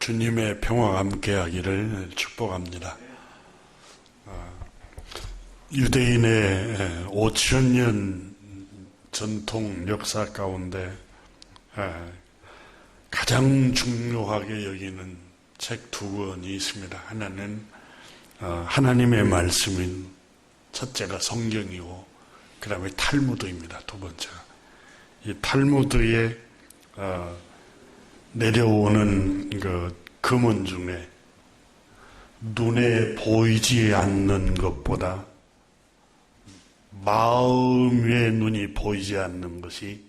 주님의 평화가 함께하기를 축복합니다. 유대인의 5000년 전통 역사 가운데 가장 중요하게 여기는 책 2권이 있습니다. 하나는 하나님의 말씀인 첫째가 성경이고 그 다음에 탈무드입니다. 두 번째가. 이 탈무드에 내려오는 그 금은 중에 눈에 보이지 않는 것보다 마음의 눈이 보이지 않는 것이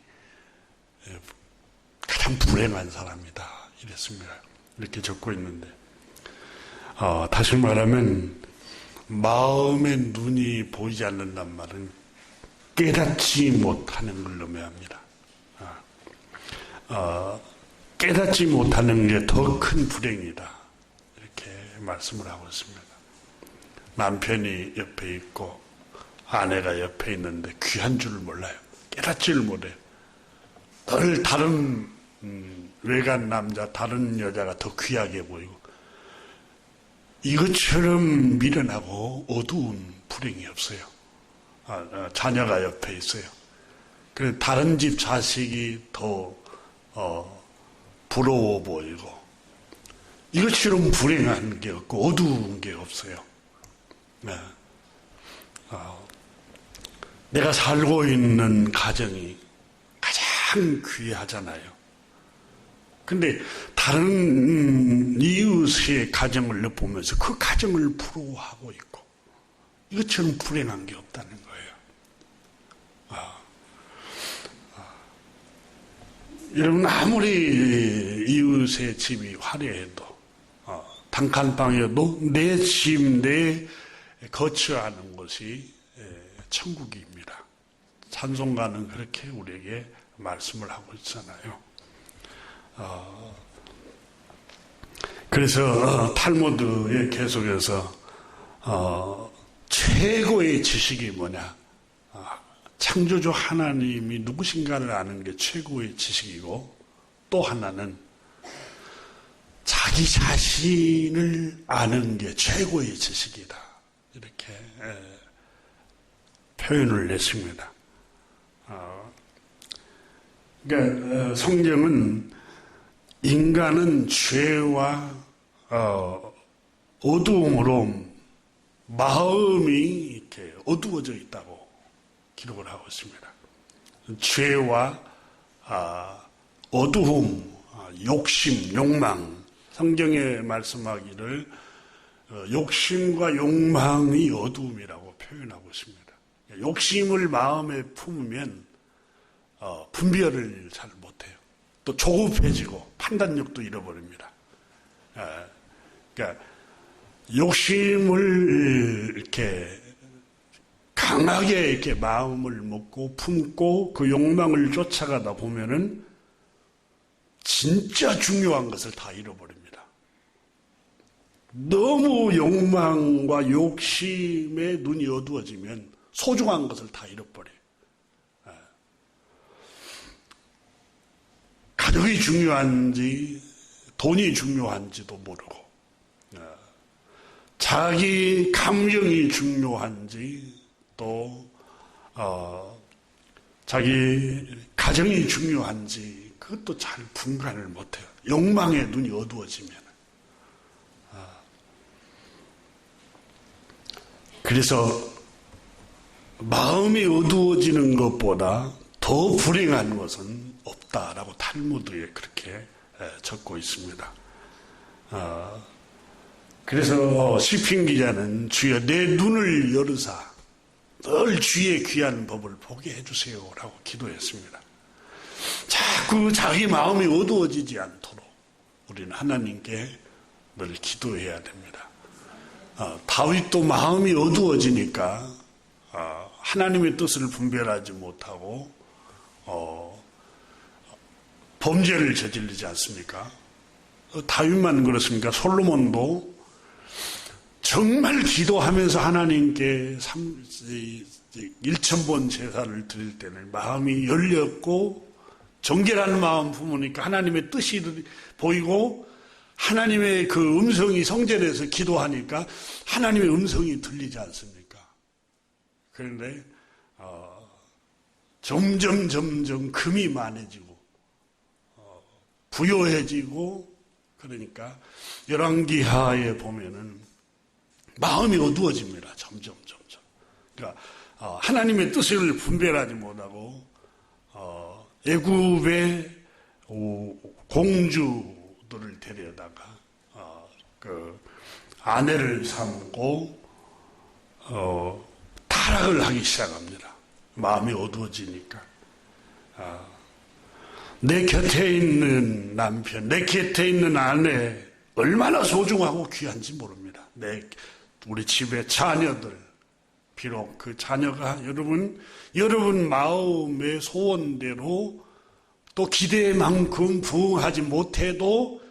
가장 불행한 사람이다. 이랬습니다. 이렇게 적고 있는데, 다시 말하면 마음의 눈이 보이지 않는단 말은 깨닫지 못하는 걸 의미합니다. 깨닫지 못하는 게 더 큰 불행이다. 이렇게 말씀을 하고 있습니다. 남편이 옆에 있고 아내가 옆에 있는데 귀한 줄 몰라요. 깨닫지를 못해요. 늘 다른 외간 남자, 다른 여자가 더 귀하게 보이고 이것처럼 미련하고 어두운 불행이 없어요. 자녀가 옆에 있어요. 그래서 다른 집 자식이 더 부러워 보이고 이것처럼 불행한 게 없고 어두운 게 없어요. 네. 내가 살고 있는 가정이 가장 귀하잖아요. 근데 다른 이웃의 가정을 보면서 그 가정을 부러워하고 있고 이것처럼 불행한 게 없다는 거예요. 여러분 아무리 이웃의 집이 화려해도 단칸방이어도 내 집, 내 거처하는 곳이 천국입니다. 찬송가는 그렇게 우리에게 말씀을 하고 있잖아요. 그래서 탈무드에 계속해서 최고의 지식이 뭐냐? 창조주 하나님이 누구신가를 아는 게 최고의 지식이고 또 하나는 자기 자신을 아는 게 최고의 지식이다. 이렇게 표현을 했습니다. 그러니까 성경은 인간은 죄와 어두움으로 마음이 이렇게 어두워져 있다고 기록을 하고 있습니다. 죄와 어두움, 욕심, 욕망. 성경에 말씀하기를 욕심과 욕망이 어두움이라고 표현하고 있습니다. 욕심을 마음에 품으면 분별을 잘 못해요. 또 조급해지고 판단력도 잃어버립니다. 그러니까 욕심을 이렇게 강하게 이렇게 마음을 먹고 품고 그 욕망을 쫓아가다 보면은 진짜 중요한 것을 다 잃어버립니다. 너무 욕망과 욕심에 눈이 어두워지면 소중한 것을 다 잃어버려요. 가족이 중요한지 돈이 중요한지도 모르고 자기 감정이 중요한지 또 자기 가정이 중요한지 그것도 잘 분간을 못해요. 욕망에 눈이 어두워지면. 그래서 마음이 어두워지는 것보다 더 불행한 것은 없다라고 탈무드에 그렇게 적고 있습니다. 그래서 시편 기자는 주여 내 눈을 열으사 늘 주의 귀한 법을 보게 해주세요라고 기도했습니다. 자꾸 자기 마음이 어두워지지 않도록 우리는 하나님께 늘 기도해야 됩니다. 다윗도 마음이 어두워지니까 하나님의 뜻을 분별하지 못하고 범죄를 저지르지 않습니까? 다윗만 그렇습니까? 솔로몬도 정말 기도하면서 하나님께 1000번 제사를 드릴 때는 마음이 열렸고 정결한 마음 품으니까 하나님의 뜻이 보이고 하나님의 그 음성이 성전에서 기도하니까 하나님의 음성이 들리지 않습니까? 그런데 점점 금이 많아지고 부요해지고, 그러니까 열왕기하에 보면은 마음이 어두워집니다. 점점. 그러니까 하나님의 뜻을 분별하지 못하고 애굽의 공주들을 데려다가 그 아내를 삼고 타락을 하기 시작합니다. 마음이 어두워지니까. 내 곁에 있는 남편, 내 곁에 있는 아내 얼마나 소중하고 귀한지 모릅니다. 우리 집의 자녀들, 비록 그 자녀가 여러분 마음의 소원대로 또 기대만큼 부응하지 못해도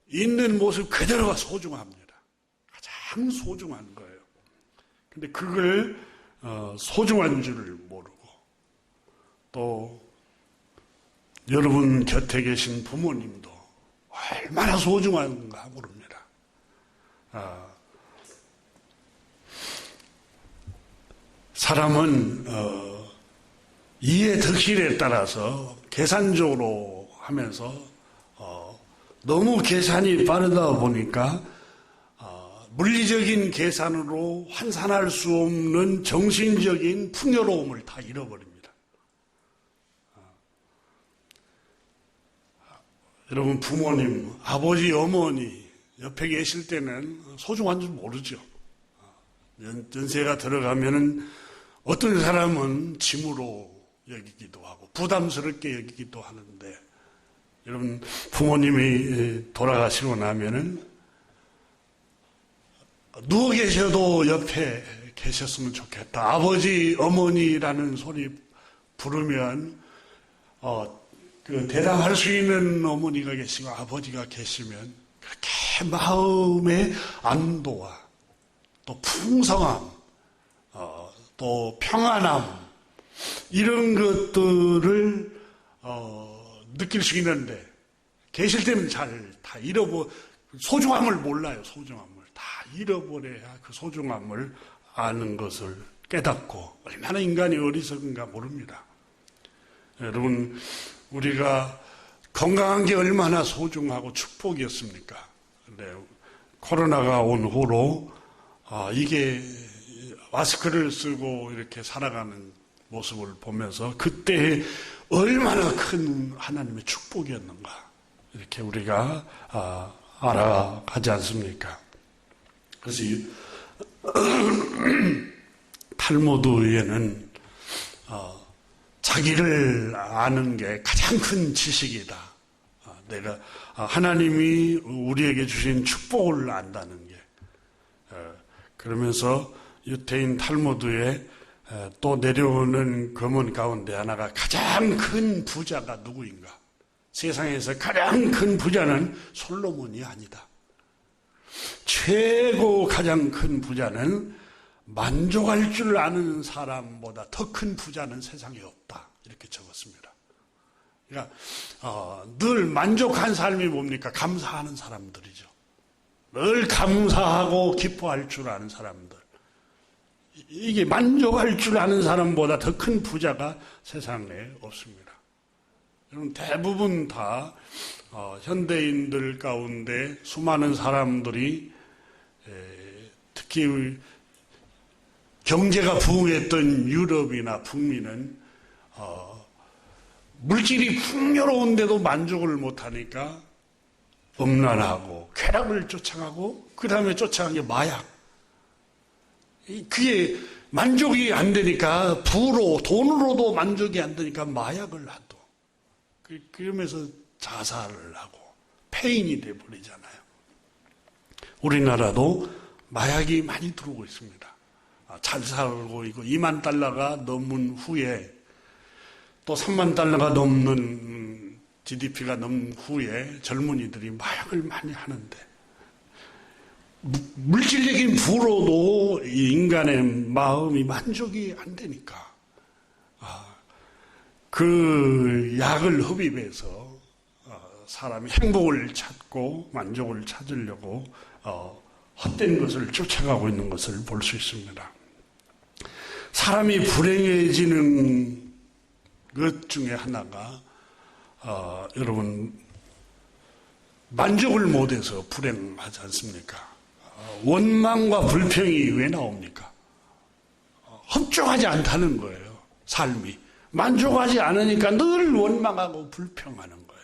있는 모습 그대로가 소중합니다. 가장 소중한 거예요. 근데 그걸 소중한 줄을 모르고, 또 여러분 곁에 계신 부모님도 얼마나 소중한가 모릅니다. 사람은 이해 득실에 따라서 계산적으로 하면서 너무 계산이 빠르다 보니까 물리적인 계산으로 환산할 수 없는 정신적인 풍요로움을 다 잃어버립니다. 여러분, 부모님, 아버지, 어머니 옆에 계실 때는 소중한 줄 모르죠. 연세가 들어가면은 어떤 사람은 짐으로 여기기도 하고 부담스럽게 여기기도 하는데, 여러분, 부모님이 돌아가시고 나면은 누워 계셔도 옆에 계셨으면 좋겠다. 아버지, 어머니라는 소리 부르면 그 대답할 수 있는 어머니가 계시고 아버지가 계시면 그렇게 마음의 안도와 또 풍성함, 또 평안함, 이런 것들을 느낄 수 있는데, 계실 때는 잘 다 소중함을 몰라요. 소중함을 다 잃어버려야 그 소중함을 아는 것을 깨닫고, 얼마나 인간이 어리석은가 모릅니다. 여러분, 우리가 건강한 게 얼마나 소중하고 축복이었습니까? 근데 코로나가 온 후로 이게 마스크를 쓰고 이렇게 살아가는 모습을 보면서 그때 얼마나 큰 하나님의 축복이었는가, 이렇게 우리가 알아가지 않습니까? 그래서 탈무드에는 자기를 아는 게 가장 큰 지식이다. 내가 하나님이 우리에게 주신 축복을 안다는 게. 그러면서 유태인 탈무드에 또 내려오는 검은 가운데 하나가, 가장 큰 부자가 누구인가? 세상에서 가장 큰 부자는 솔로몬이 아니다. 최고 가장 큰 부자는 만족할 줄 아는 사람보다 더 큰 부자는 세상에 없다. 이렇게 적었습니다. 그러니까 늘 만족한 삶이 뭡니까? 감사하는 사람들이죠. 늘 감사하고 기뻐할 줄 아는 사람들. 이게 만족할 줄 아는 사람보다 더 큰 부자가 세상에 없습니다. 여러분, 대부분 다 현대인들 가운데 수많은 사람들이 특히 경제가 부흥했던 유럽이나 북미는 물질이 풍요로운데도 만족을 못하니까 음란하고 쾌락을 쫓아가고, 그 다음에 쫓아간 게 마약. 그게 만족이 안 되니까, 돈으로도 만족이 안 되니까 마약을 하도. 그러면서 자살을 하고 폐인이 돼버리잖아요. 우리나라도 마약이 많이 들어오고 있습니다. 잘 살고 있고, 2만 달러가 넘은 후에, 또 3만 달러가 넘는 GDP가 넘은 후에 젊은이들이 마약을 많이 하는데, 물질적인 부로도 인간의 마음이 만족이 안 되니까 그 약을 흡입해서 사람이 행복을 찾고 만족을 찾으려고 헛된 것을 쫓아가고 있는 것을 볼 수 있습니다. 사람이 불행해지는 것 중에 하나가 여러분 만족을 못해서 불행하지 않습니까? 원망과 불평이 왜 나옵니까? 흡족하지 않다는 거예요. 삶이 만족하지 않으니까 늘 원망하고 불평하는 거예요.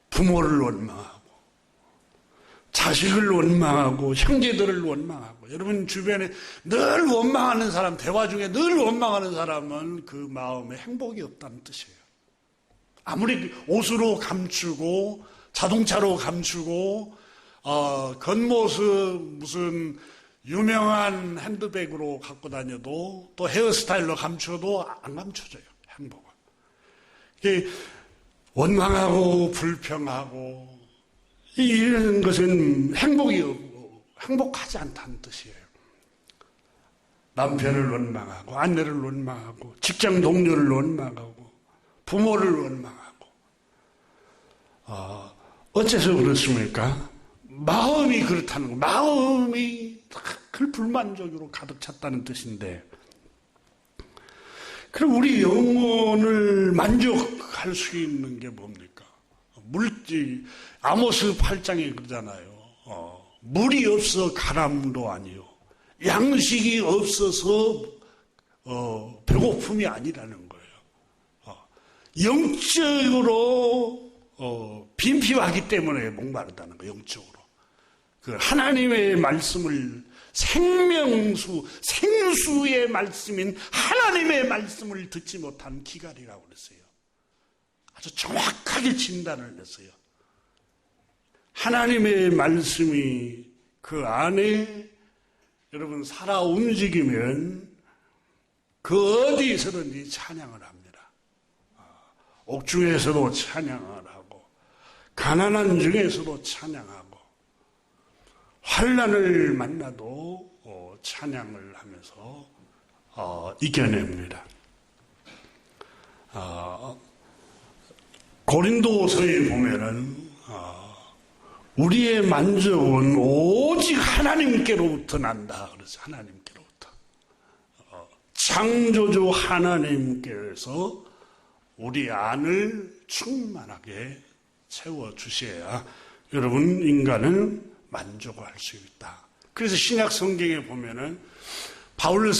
부모를 원망하고 자식을 원망하고 형제들을 원망하고 여러분 주변에 늘 원망하는 사람, 대화 중에 늘 원망하는 사람은 그 마음에 행복이 없다는 뜻이에요. 아무리 옷으로 감추고 자동차로 감추고 겉모습 무슨 유명한 핸드백으로 갖고 다녀도 또 헤어스타일로 감춰도 안 감춰져요. 행복은. 이게 원망하고 불평하고 이런 것은 행복이 없고 행복하지 않다는 뜻이에요. 남편을 원망하고 아내를 원망하고 직장 동료를 원망하고 부모를 원망하고 어째서 그렇습니까? 마음이 그렇다는 거. 마음이 그 불만족으로 가득 찼다는 뜻인데 그럼 우리 영혼을 만족할 수 있는 게 뭡니까? 물질 아모스 8장에 그러잖아요. 물이 없어 가람도 아니요 양식이 없어서 배고픔이 아니라는 거예요. 영적으로 빈핍하기 때문에 목마르다는 거예요. 영적으로 그 하나님의 말씀을 생수의 말씀인 하나님의 말씀을 듣지 못한 기갈이라고 그랬어요. 아주 정확하게 진단을 했어요. 하나님의 말씀이 그 안에 여러분 살아 움직이면 그 어디에서든지 찬양을 합니다. 옥중에서도 찬양을 하고 가난한 중에서도 찬양하고 환난을 만나도 찬양을 하면서 이겨냅니다. 고린도서에 보면은 우리의 만족은 오직 하나님께로부터 난다. 그래서 하나님께로부터 창조주 하나님께서 우리 안을 충만하게 채워주셔야 여러분 인간은 만족할 수 있다. 그래서 신약 성경에 보면은 바울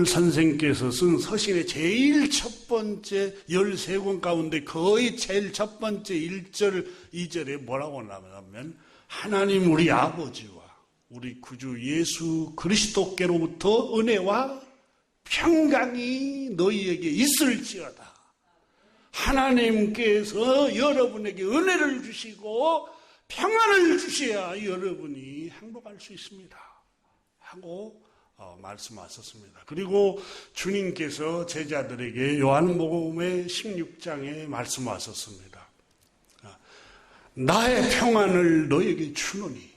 선생께서 쓴 서신의 제일 첫 번째 13권 가운데 거의 제일 첫 번째 1절, 2절에 뭐라고 나오냐면 하나님 우리 아버지와 우리 구주 예수 그리스도께로부터 은혜와 평강이 너희에게 있을지어다. 하나님께서 여러분에게 은혜를 주시고 평안을 주셔야 여러분이 행복할 수 있습니다. 하고 말씀하셨습니다. 그리고 주님께서 제자들에게 요한복음의 16장에 말씀하셨습니다. 나의 평안을 너에게 주노니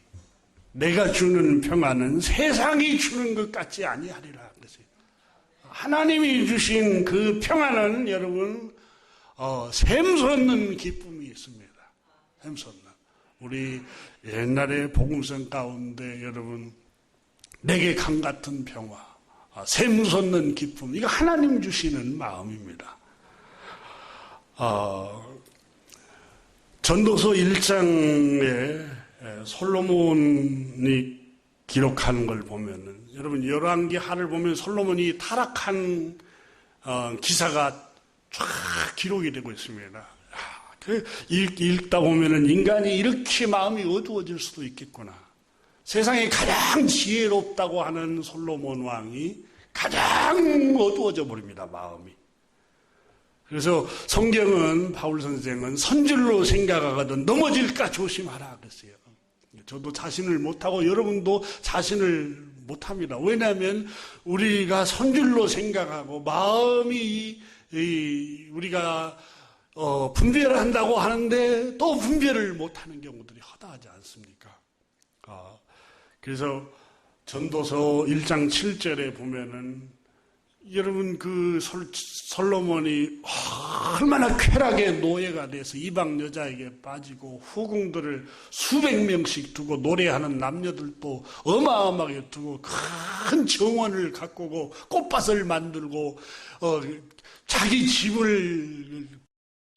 내가 주는 평안은 세상이 주는 것 같지 아니하리라. 그랬어요. 하나님이 주신 그 평안은 여러분 샘솟는 기쁨이 있습니다. 샘솟는. 우리 옛날에 복음성 가운데 여러분 내게 강 같은 평화, 샘솟는 기쁨, 이거 하나님 주시는 마음입니다. 전도서 1장에 솔로몬이 기록하는 걸 보면은 여러분 열왕기 하를 보면 솔로몬이 타락한 기사가 쫙 기록이 되고 있습니다. 읽다 보면은 인간이 이렇게 마음이 어두워질 수도 있겠구나. 세상에 가장 지혜롭다고 하는 솔로몬 왕이 가장 어두워져 버립니다, 마음이. 그래서 성경은 바울 선생은 선줄로 생각하거든 넘어질까 조심하라 그랬어요. 저도 자신을 못하고 여러분도 자신을 못합니다. 왜냐하면 우리가 선줄로 생각하고 마음이 우리가 분별한다고 하는데 또 분별을 못하는 경우들이 허다하지 않습니까? 그래서 전도서 1장 7절에 보면은 여러분 그 솔로몬이 얼마나 쾌락의 노예가 돼서 이방 여자에게 빠지고 후궁들을 수백 명씩 두고 노래하는 남녀들도 어마어마하게 두고 큰 정원을 가꾸고 꽃밭을 만들고 자기 집을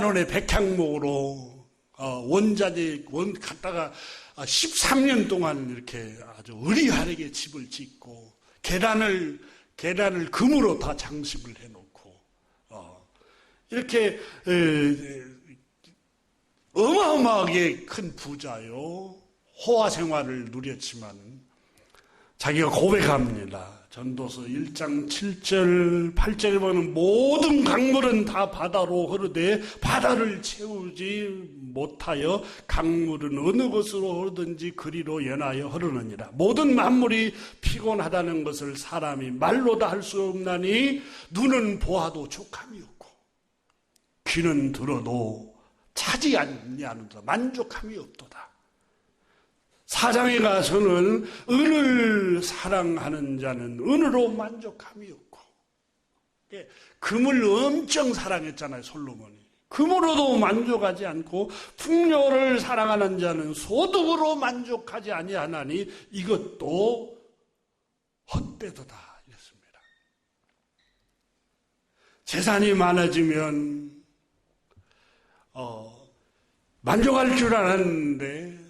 원의 백향목으로 원자재 갖다가 13년 동안 이렇게 아주 의리하게 집을 짓고 계단을 금으로 다 장식을 해놓고 이렇게 어마어마하게 큰 부자요. 호화 생활을 누렸지만 자기가 고백합니다. 전도서 1장 7절 8절에 보면 모든 강물은 다 바다로 흐르되 바다를 채우지 못하여 강물은 어느 곳으로 흐르든지 그리로 연하여 흐르느니라. 모든 만물이 피곤하다는 것을 사람이 말로 다 할 수 없나니 눈은 보아도 족함이 없고 귀는 들어도 차지 아니하는도다. 만족함이 없도다. 사장에 가서는 은을 사랑하는 자는 은으로 만족함이 없고, 금을 엄청 사랑했잖아요, 솔로몬이. 금으로도 만족하지 않고 풍요를 사랑하는 자는 소득으로 만족하지 아니하나니 이것도 헛되도다 이랬습니다. 재산이 많아지면 만족할 줄 알았는데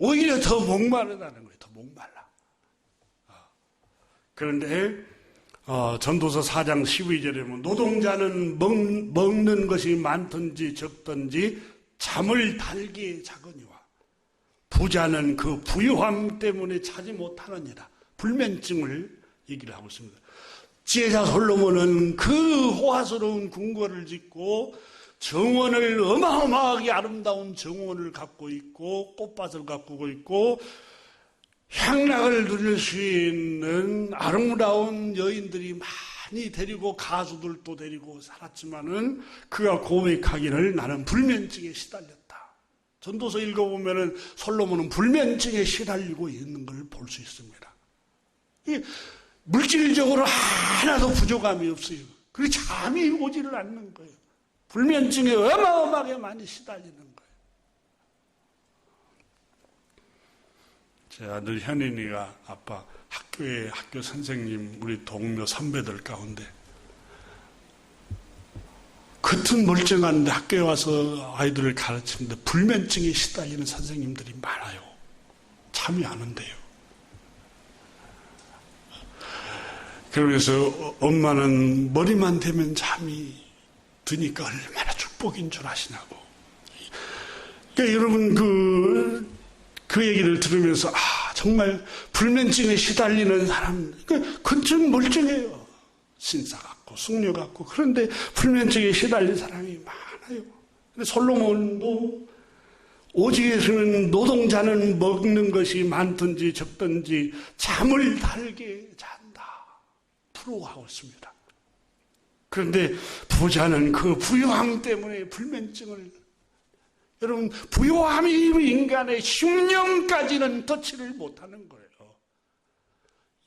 오히려 더 목마르다는 거예요. 더 목말라. 그런데 전도서 4장 12절에 보면 노동자는 먹는 것이 많든지 적든지 잠을 달게 자거니와 부자는 그 부유함 때문에 차지 못하느니라. 불면증을 얘기를 하고 있습니다. 지혜자 솔로몬은 그 호화스러운 궁궐을 짓고 정원을 어마어마하게 아름다운 정원을 갖고 있고 꽃밭을 가꾸고 있고 향락을 누릴 수 있는 아름다운 여인들이 많이 데리고 가수들도 데리고 살았지만은 그가 고백하기를 나는 불면증에 시달렸다. 전도서 읽어보면은 솔로몬은 불면증에 시달리고 있는 걸 볼 수 있습니다. 물질적으로 하나도 부족함이 없어요. 그리고 잠이 오지를 않는 거예요. 불면증에 어마어마하게 많이 시달리는 거예요. 제 아들 현인이가 아빠 학교 선생님 우리 동료 선배들 가운데 겉은 멀쩡한데 학교에 와서 아이들을 가르치는데 불면증에 시달리는 선생님들이 많아요. 잠이 안 온대요. 그러면서 엄마는 머리만 대면 잠이 드니까 얼마나 축복인 줄 아시냐고. 그러니까 여러분 그 얘기를 들으면서 정말 불면증에 시달리는 사람 겉은 멀쩡해요. 신사 같고 숙녀 같고 그런데 불면증에 시달린 사람이 많아요. 근데 솔로몬도 오직에서는 노동자는 먹는 것이 많든지 적든지 잠을 달게 잔다. 부러워하고 있습니다. 그런데 부자는 그 부유함 때문에 불면증을, 여러분 부유함이 인간의 심령까지는 터치를 못하는 거예요.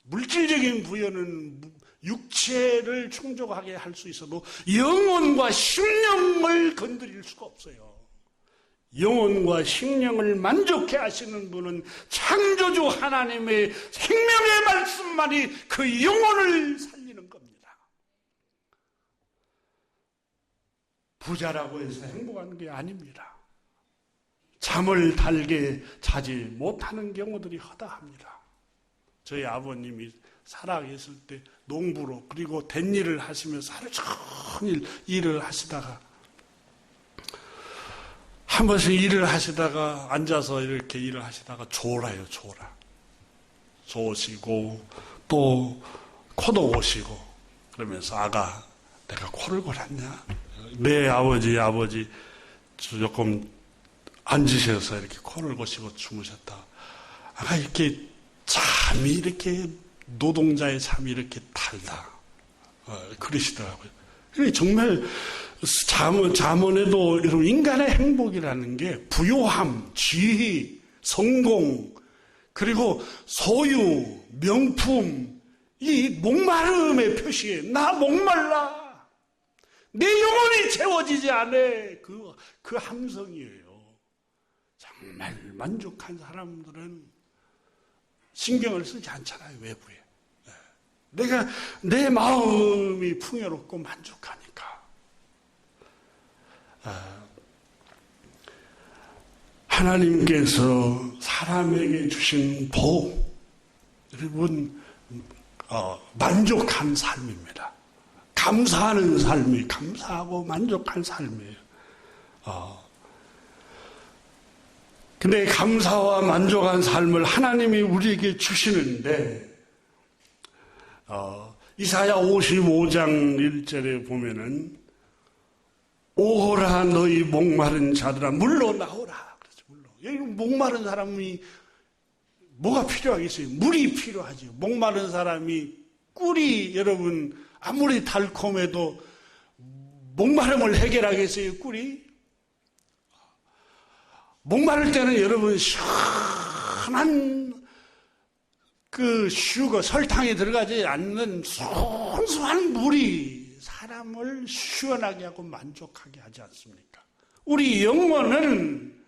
물질적인 부여는 육체를 충족하게 할 수 있어도 영혼과 심령을 건드릴 수가 없어요. 영혼과 심령을 만족해 하시는 분은 창조주 하나님의 생명의 말씀만이 그 영혼을 살리는 겁니다. 부자라고 해서 행복한 게 아닙니다. 잠을 달게 자지 못하는 경우들이 허다합니다. 저희 아버님이 살아계실 때 농부로 그리고 댄일을 하시면서 하루 종일 일을 하시다가 한 번씩 일을 하시다가 앉아서 이렇게 일을 하시다가 졸아요. 졸으시고 또 코도 오시고 그러면서 아가 내가 코를 골았냐? 네 아버지 조금 앉으셔서 이렇게 코를 고시고 주무셨다. 아가 이렇게 잠이 이렇게 노동자의 잠이 이렇게 달다. 그러시더라고요. 정말 잠언에도 여러분 인간의 행복이라는 게 부요함, 지위, 성공, 그리고 소유, 명품 이 목마름의 표시에 나 목말라, 내 영혼이 채워지지 않아, 그 함성이에요. 정말 만족한 사람들은 신경을 쓰지 않잖아요, 외부에. 내 마음이 풍요롭고 만족하니까. 하나님께서 사람에게 주신 복, 여러분, 만족한 삶입니다. 감사하는 삶이, 감사하고 만족한 삶이에요. 근데 감사와 만족한 삶을 하나님이 우리에게 주시는데, 이사야 55장 1절에 보면은, 오호라 너희 목마른 자들아 물로 나오라. 그렇죠, 물로. 여기 목마른 사람이 뭐가 필요하겠어요? 물이 필요하죠. 목마른 사람이 꿀이, 여러분, 아무리 달콤해도 목마름을 해결하겠어요, 꿀이? 목마를 때는 여러분 시원한 그 슈거, 설탕이 들어가지 않는 순수한 물이 사람을 시원하게 하고 만족하게 하지 않습니까? 우리 영혼은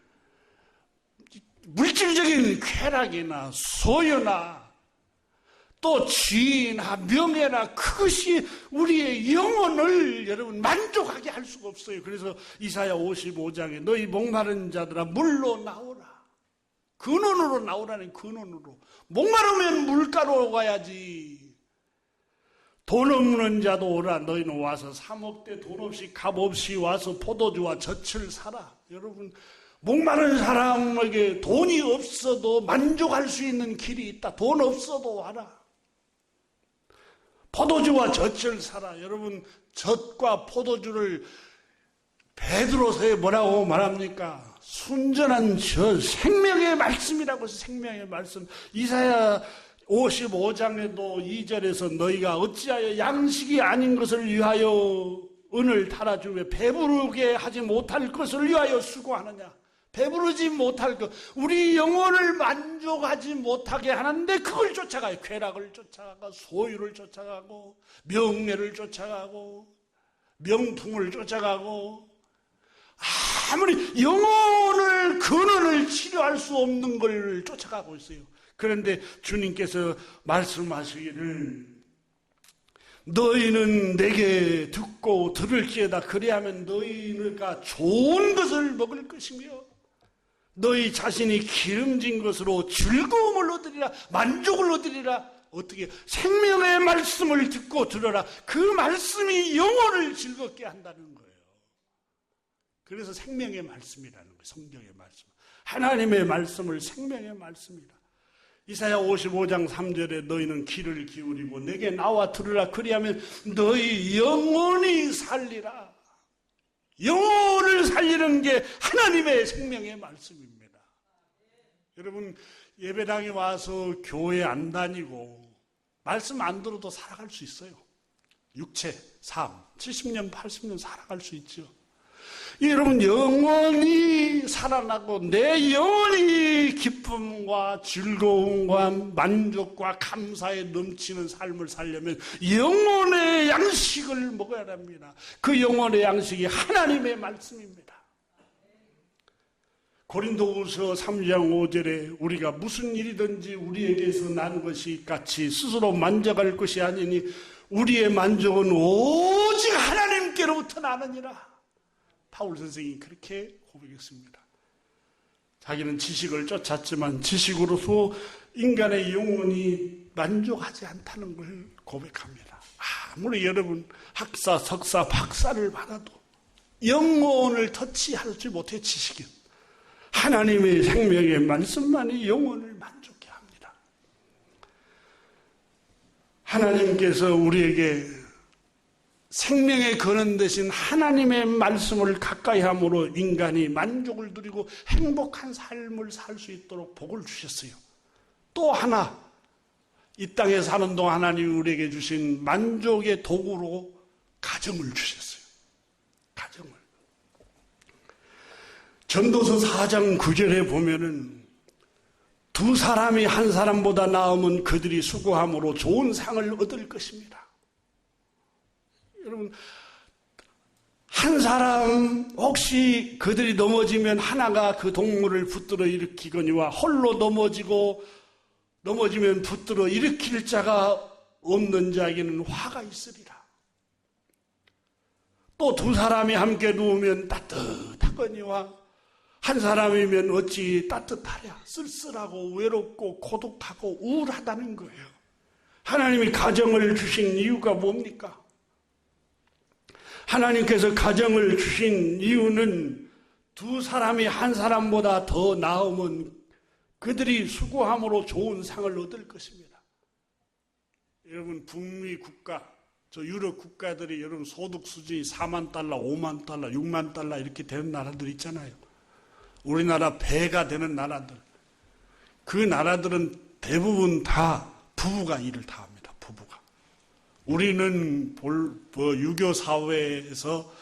물질적인 쾌락이나 소유나 또 지위나 명예나 그것이 우리의 영혼을 여러분 만족하게 할 수가 없어요. 그래서 이사야 55장에 너희 목마른 자들아 물로 나오라. 근원으로 나오라는, 근원으로. 목마르면 물가로 가야지. 돈 없는 자도 오라. 너희는 와서 3억 대 돈 없이 값 없이 와서 포도주와 젖을 사라. 여러분, 목마른 사람에게 돈이 없어도 만족할 수 있는 길이 있다. 돈 없어도 와라. 포도주와 젖을 사라. 여러분, 젖과 포도주를 베드로서에 뭐라고 말합니까? 순전한 젖, 생명의 말씀이라고 해서 생명의 말씀. 이사야 55장에도 2절에서 너희가 어찌하여 양식이 아닌 것을 위하여 은을 달아주며 배부르게 하지 못할 것을 위하여 수고하느냐. 배부르지 못할 것, 우리 영혼을 만족하지 못하게 하는데 그걸 쫓아가요. 쾌락을 쫓아가고 소유를 쫓아가고 명예를 쫓아가고 명품을 쫓아가고, 아무리 영혼을, 근원을 치료할 수 없는 걸 쫓아가고 있어요. 그런데 주님께서 말씀하시기를 너희는 내게 듣고 들을지어다. 그리하면 너희가 좋은 것을 먹을 것이며 너희 자신이 기름진 것으로 즐거움을 얻으리라, 만족을 얻으리라. 어떻게? 생명의 말씀을 듣고 들어라. 그 말씀이 영혼을 즐겁게 한다는 거예요. 그래서 생명의 말씀이라는 거예요. 성경의 말씀. 하나님의 말씀을 생명의 말씀이라. 이사야 55장 3절에 너희는 귀를 기울이고 내게 나와 들으라. 그리하면 너희 영혼이 살리라. 영혼을 살리는 게 하나님의 생명의 말씀입니다. 여러분, 예배당에 와서 교회 안 다니고 말씀 안 들어도 살아갈 수 있어요. 육체, 삶, 70년, 80년 살아갈 수 있죠. 여러분, 영혼이 살아나고 내 영혼이 기쁨과 즐거움과 만족과 감사에 넘치는 삶을 살려면 영혼의 양식을 먹어야 합니다. 그 영혼의 양식이 하나님의 말씀입니다. 고린도후서 3장 5절에 우리가 무슨 일이든지 우리에게서 난 것이 같이 스스로 만족할 것이 아니니 우리의 만족은 오직 하나님께로부터 나느니라. 바울 선생이 그렇게 고백했습니다. 자기는 지식을 쫓았지만 지식으로서 인간의 영혼이 만족하지 않다는 걸 고백합니다. 아무리 여러분 학사, 석사, 박사를 받아도 영혼을 터치하지 못해 지식은 하나님의 생명의 말씀만이 영혼을 만족해 합니다. 하나님께서 우리에게 생명의 근원 대신 하나님의 말씀을 가까이 함으로 인간이 만족을 누리고 행복한 삶을 살 수 있도록 복을 주셨어요. 또 하나, 이 땅에 사는 동안 하나님이 우리에게 주신 만족의 도구로 가정을 주셨어요. 가정을. 전도서 4장 9절에 보면은 두 사람이 한 사람보다 나으면 그들이 수고함으로 좋은 상을 얻을 것입니다. 여러분, 한 사람 혹시 그들이 넘어지면 하나가 그 동물을 붙들어 일으키거니와 홀로 넘어지면 붙들어 일으킬 자가 없는 자에게는 화가 있으리라. 또 두 사람이 함께 누우면 따뜻하거니와 한 사람이면 어찌 따뜻하랴. 쓸쓸하고 외롭고 고독하고 우울하다는 거예요. 하나님이 가정을 주신 이유가 뭡니까? 하나님께서 가정을 주신 이유는 두 사람이 한 사람보다 더 나으면 그들이 수고함으로 좋은 상을 얻을 것입니다. 여러분, 북미 국가, 저 유럽 국가들이 여러분 소득 수준이 4만 달러, 5만 달러, 6만 달러 이렇게 되는 나라들 있잖아요. 우리나라 배가 되는 나라들. 그 나라들은 대부분 다 부부가 일을 다 합니다. 부부가. 우리는 유교 사회에서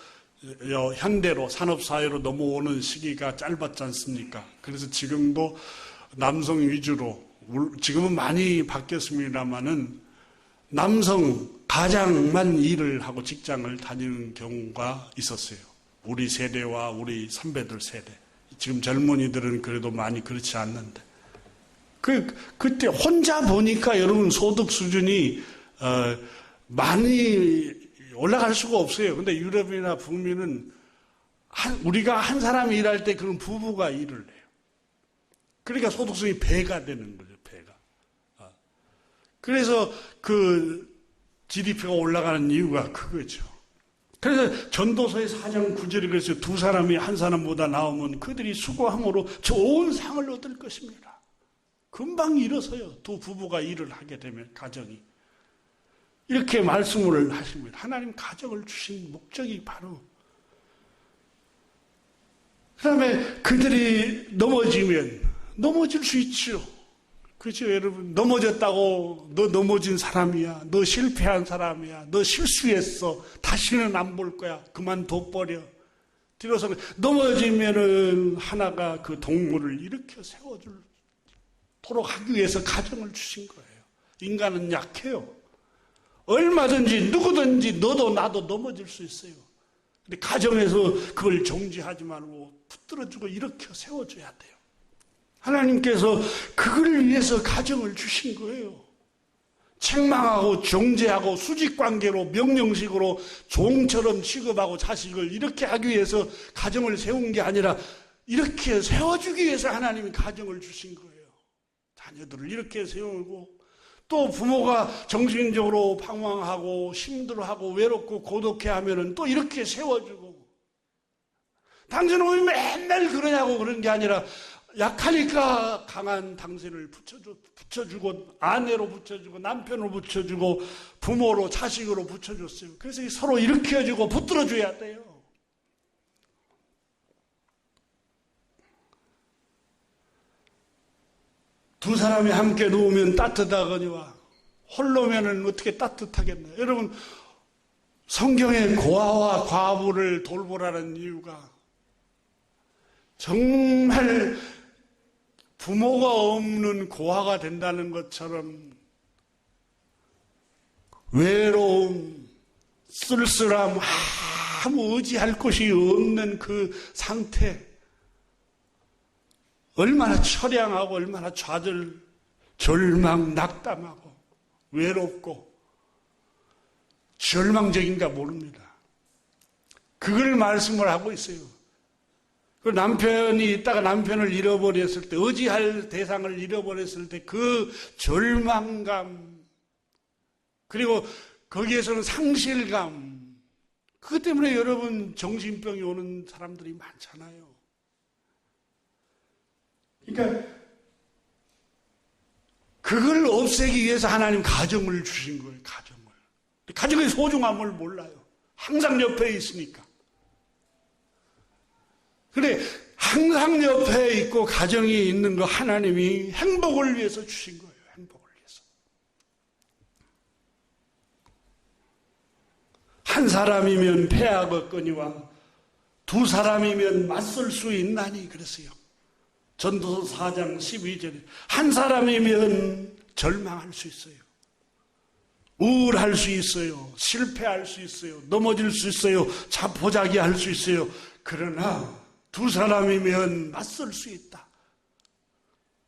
현대로 산업사회로 넘어오는 시기가 짧았지 않습니까? 그래서 지금도 남성 위주로, 지금은 많이 바뀌었습니다만은 남성 가장만 일을 하고 직장을 다니는 경우가 있었어요. 우리 세대와 우리 선배들 세대. 지금 젊은이들은 그래도 많이 그렇지 않는데. 그때 혼자 보니까 여러분 소득 수준이, 많이 올라갈 수가 없어요. 근데 유럽이나 북미는 우리가 한 사람이 일할 때 그런 부부가 일을 해요. 그러니까 소득성이 배가 되는 거죠, 배가. 그래서 그 GDP가 올라가는 이유가 그거죠. 그래서 전도서의 4장 9절에 그랬어요. 두 사람이 한 사람보다 나오면 그들이 수고함으로 좋은 상을 얻을 것입니다. 금방 일어서요. 두 부부가 일을 하게 되면 가정이. 이렇게 말씀을 하십니다. 하나님 가정을 주신 목적이 바로 그 다음에 그들이 넘어질 수 있죠. 그렇죠, 여러분. 넘어졌다고 너 넘어진 사람이야. 너 실패한 사람이야. 너 실수했어. 다시는 안 볼 거야. 그만둬버려. 뒤로서 넘어지면은 하나가 그 동물을 일으켜 세워주도록 하기 위해서 가정을 주신 거예요. 인간은 약해요. 얼마든지 누구든지 너도 나도 넘어질 수 있어요. 근데 가정에서 그걸 정지하지 말고 붙들어주고 일으켜 세워줘야 돼요. 하나님께서 그걸 위해서 가정을 주신 거예요. 책망하고 정죄하고 수직관계로 명령식으로 종처럼 취급하고 자식을 이렇게 하기 위해서 가정을 세운 게 아니라 이렇게 세워주기 위해서 하나님이 가정을 주신 거예요. 자녀들을 이렇게 세우고 또 부모가 정신적으로 방황하고 힘들어하고 외롭고 고독해하면은 또 이렇게 세워주고 당신은 왜 맨날 그러냐고 그런 게 아니라 약하니까 강한 당신을 붙여주고 아내로 붙여주고 남편으로 붙여주고 부모로 자식으로 붙여줬어요. 그래서 서로 일으켜주고 붙들어줘야 돼요. 두 사람이 함께 누우면 따뜻하거니와 홀로면은 어떻게 따뜻하겠나요? 여러분, 성경의 고아와 과부를 돌보라는 이유가 정말 부모가 없는 고아가 된다는 것처럼 외로움, 쓸쓸함, 아무 의지할 곳이 없는 그 상태, 얼마나 처량하고 얼마나 절망, 낙담하고 외롭고 절망적인가 모릅니다. 그걸 말씀을 하고 있어요. 그 남편이 있다가 남편을 잃어버렸을 때, 의지할 대상을 잃어버렸을 때 그 절망감, 그리고 거기에서는 상실감, 그것 때문에 여러분 정신병이 오는 사람들이 많잖아요. 그러니까 그걸 없애기 위해서 하나님 가정을 주신 거예요. 가정의 소중함을 몰라요. 항상 옆에 있으니까. 그래, 항상 옆에 있고 가정이 있는 거 하나님이 행복을 위해서 주신 거예요. 행복을 위해서. 한 사람이면 패하겠거니와 두 사람이면 맞설 수 있나니 그랬어요. 전도서 4장 12절에 한 사람이면 절망할 수 있어요. 우울할 수 있어요. 실패할 수 있어요. 넘어질 수 있어요. 자포자기할 수 있어요. 그러나 두 사람이면 맞설 수 있다.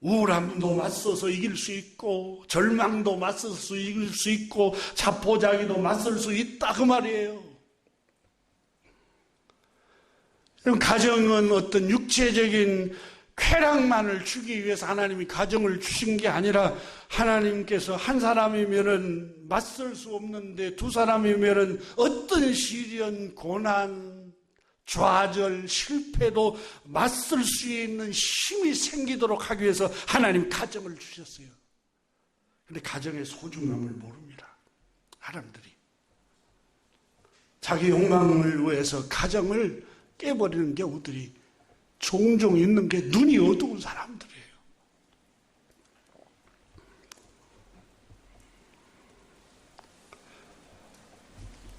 우울함도 맞서서 이길 수 있고 절망도 맞서서 이길 수 있고 자포자기도 맞설 수 있다 그 말이에요. 가정은 어떤 육체적인 쾌락만을 주기 위해서 하나님이 가정을 주신 게 아니라 하나님께서 한 사람이면은 맞설 수 없는데 두 사람이면은 어떤 시련, 고난, 좌절, 실패도 맞설 수 있는 힘이 생기도록 하기 위해서 하나님 가정을 주셨어요. 그런데 가정의 소중함을 모릅니다. 사람들이. 자기 욕망을 위해서 가정을 깨버리는 경우들이 종종 있는 게 눈이 어두운 사람들이에요.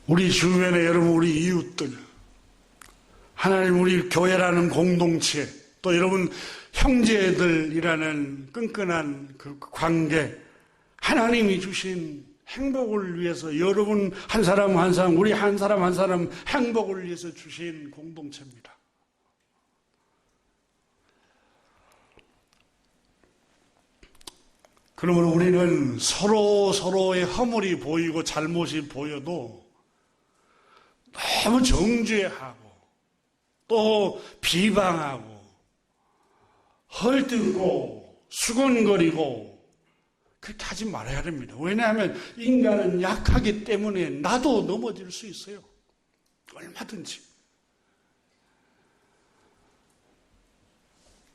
우리 주변에 여러분, 우리 이웃들, 하나님 우리 교회라는 공동체, 또 여러분 형제들이라는 끈끈한 그 관계, 하나님이 주신 행복을 위해서 여러분 한 사람 한 사람, 우리 한 사람 한 사람 행복을 위해서 주신 공동체입니다. 그러면 우리는 서로의 허물이 보이고 잘못이 보여도 너무 정죄하고 또 비방하고 헐뜯고 수근거리고 그렇게 하지 말아야 됩니다. 왜냐하면 인간은 약하기 때문에 나도 넘어질 수 있어요. 얼마든지.